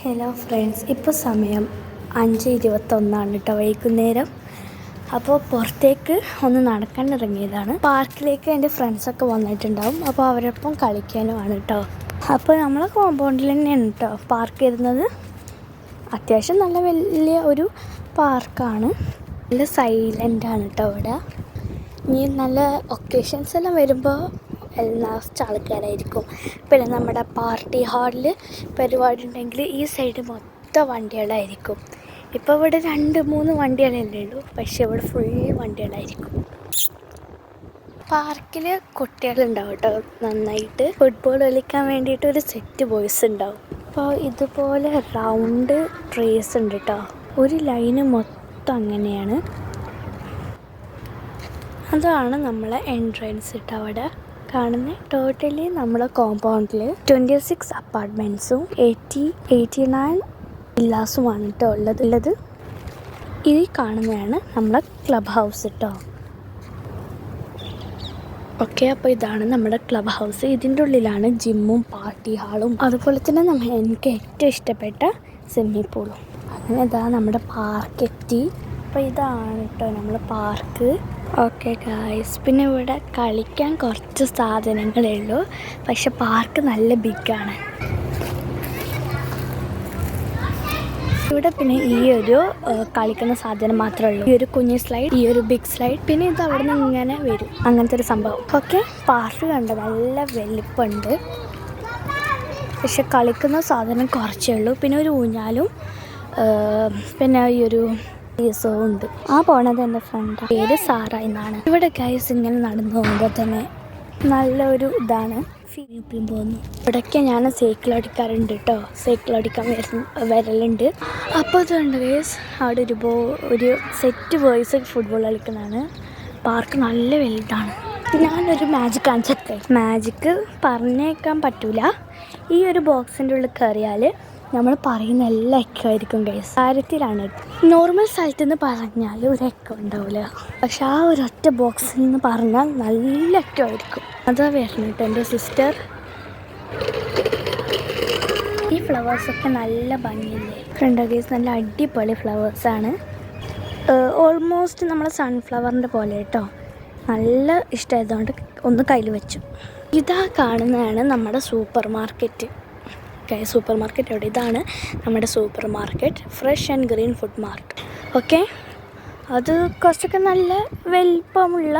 Hello friends, ഇപ്പോൾ സമയം 5:21 കേട്ടോ, വൈകുന്നേരം. അപ്പോൾ പുറത്തേക്ക് ഒന്ന് നടക്കാൻ ഇറങ്ങിയതാണ്. പാർക്കിലേക്ക് എൻ്റെ ഫ്രണ്ട്സൊക്കെ വന്നിട്ടുണ്ടാവും. അപ്പോൾ അവരൊപ്പം കളിക്കാനുമാണ് കേട്ടോ. അപ്പോൾ നമ്മളെ കോമ്പൗണ്ടിൽ തന്നെയാണ് കേട്ടോ പാർക്ക് ചെയ്യുന്നത്. അത്യാവശ്യം നല്ല വലിയ ഒരു പാർക്കാണ്. നല്ല സൈലൻ്റാണ് കേട്ടോ ഇവിടെ. ഇനി നല്ല ഒക്കേഷൻസ് എല്ലാം വരുമ്പോൾ ലാസ്റ്റ് ആൾക്കാരായിരിക്കും. പിന്നെ നമ്മുടെ പാർട്ടി ഹാളിൽ പരിപാടി ഉണ്ടെങ്കിൽ ഈ സൈഡ് മൊത്തം വണ്ടികളായിരിക്കും. ഇപ്പോൾ ഇവിടെ 2-3 വണ്ടികളല്ലേ ഉള്ളൂ, പക്ഷെ ഇവിടെ ഫുൾ വണ്ടികളായിരിക്കും. പാർക്കിൽ കുട്ടികളുണ്ടാവും കേട്ടോ നന്നായിട്ട്. ഫുട്ബോൾ കളിക്കാൻ വേണ്ടിയിട്ട് ഒരു സെറ്റ് ബോയ്സ് ഉണ്ടാവും. അപ്പോൾ ഇതുപോലെ റൗണ്ട് ട്രീസ് ഉണ്ട് കേട്ടോ. ഒരു ലൈന് മൊത്തം അങ്ങനെയാണ്. അതാണ് നമ്മളെ എൻട്രൻസ് കേട്ടോ അവിടെ കാണുന്നത്. ടോട്ടലി നമ്മളെ കോമ്പൗണ്ടിൽ 26 അപ്പാർട്ട്മെൻറ്റ്സും 89 വില്ലാസുമാണ് കേട്ടോ ഉള്ളത്. ഈ കാണുന്നതാണ് നമ്മളെ ക്ലബ് ഹൗസ് കേട്ടോ. ഓക്കെ, അപ്പോൾ ഇതാണ് നമ്മുടെ ക്ലബ് ഹൗസ്. ഇതിൻ്റെ ഉള്ളിലാണ് ജിമ്മും പാർട്ടി ഹാളും, അതുപോലെ തന്നെ എനിക്ക് ഏറ്റവും ഇഷ്ടപ്പെട്ട സ്വിമ്മിംഗ് പൂളും. അങ്ങനെ ഇതാ നമ്മുടെ പാർക്ക് എത്തി. അപ്പോൾ ഇതാണ് കേട്ടോ നമ്മൾ പാർക്ക്. ഓക്കെ ഗായ്സ്, പിന്നെ ഇവിടെ കളിക്കാൻ കുറച്ച് സാധനങ്ങളേ ഉള്ളൂ, പക്ഷെ പാർക്ക് നല്ല ബിഗാണ്. ഇവിടെ പിന്നെ ഈ ഒരു കളിക്കുന്ന സാധനം മാത്രമേ ഉള്ളൂ. ഈ ഒരു കുഞ്ഞ് സ്ലൈഡ്, ഈ ഒരു ബിഗ് സ്ലൈഡ്, പിന്നെ ഇത് അവിടെ നിന്ന് ഇങ്ങനെ വരും, അങ്ങനത്തെ ഒരു സംഭവം. ഓക്കെ, പാർക്ക് കണ്ട നല്ല വലിപ്പമുണ്ട്, പക്ഷെ കളിക്കുന്ന സാധനം കുറച്ചേ ഉള്ളൂ. പിന്നെ ഒരു ഊഞ്ഞാലും പിന്നെ ഈ ഒരു ഉണ്ട്. ആ പോണത് എൻ്റെ ഫ്രണ്ട്, പേര് സാറ എന്നാണ്. ഇവിടെ ഗൈസ് ഇങ്ങനെ നടന്നു പോകുമ്പോൾ തന്നെ നല്ലൊരു ഇതാണ് ഫീൽ പോകുന്നു. ഇവിടേക്ക് ഞാൻ സൈക്കിൾ ഓടിക്കാറുണ്ട് കേട്ടോ, സൈക്കിൾ ഓടിക്കാൻ വരലുണ്ട്. അപ്പോൾ ഇതുണ്ട് ഗൈസ്, അവിടെ ഒരു സെറ്റ് ബോയ്സ് ഫുട്ബോൾ കളിക്കുന്നതാണ്. പാർക്ക് നല്ല വലുതാണ്. ഞാനൊരു മാജിക് കാണിച്ചൊക്കെ, മാജിക്ക് പറഞ്ഞേക്കാൻ പറ്റൂല. ഈ ഒരു ബോക്സിൻ്റെ ഉള്ളിൽ കയറിയാൽ നമ്മൾ പറയുന്ന എല്ലാ എക്കോ ആയിരിക്കും ഗൈസ്. കാര്യത്തിലാണ്. നോർമൽ സ്ഥലത്ത് നിന്ന് പറഞ്ഞാൽ ഒരു എക്കോ ഉണ്ടാവില്ല, പക്ഷെ ആ ഒരൊറ്റ ബോക്സിൽ നിന്ന് പറഞ്ഞാൽ നല്ല എക്കോ ആയിരിക്കും. അതാ വരുന്നുണ്ട് എൻ്റെ സിസ്റ്റർ. ഈ ഫ്ലവേഴ്സൊക്കെ നല്ല ഭംഗിയില്ലേ കണ്ടോ ഗൈസ്, നല്ല അടിപൊളി ഫ്ലവേഴ്സാണ്. ഓൾമോസ്റ്റ് നമ്മൾ സൺഫ്ലവറിൻ്റെ പോലെ കേട്ടോ. നല്ല ഇഷ്ടമായതുകൊണ്ട് ഒന്ന് കയ്യിൽ വെച്ചു. ഇതാ കാണുന്നതാണ് നമ്മുടെ സൂപ്പർ മാർക്കറ്റ്. സൂപ്പർ മാർക്കറ്റ് എവിടെ? ഇതാണ് നമ്മുടെ super market, fresh and green food mart. Okay, അത് കുറച്ചൊക്കെ നല്ല വലിപ്പമുള്ള,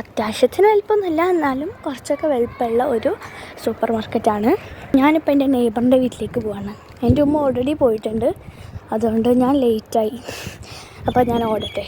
അത്യാവശ്യത്തിന് വലിപ്പമൊന്നുമില്ല, എന്നാലും കുറച്ചൊക്കെ വലിപ്പമുള്ള ഒരു സൂപ്പർ മാർക്കറ്റാണ്. ഞാനിപ്പോൾ എൻ്റെ നെയ്ബറിൻ്റെ വീട്ടിലേക്ക് പോവാണ്. എൻ്റെ ഉമ്മ ഓൾറെഡി പോയിട്ടുണ്ട്, അതുകൊണ്ട് ഞാൻ ലേറ്റായി. അപ്പോൾ ഞാൻ ഓടട്ടെ.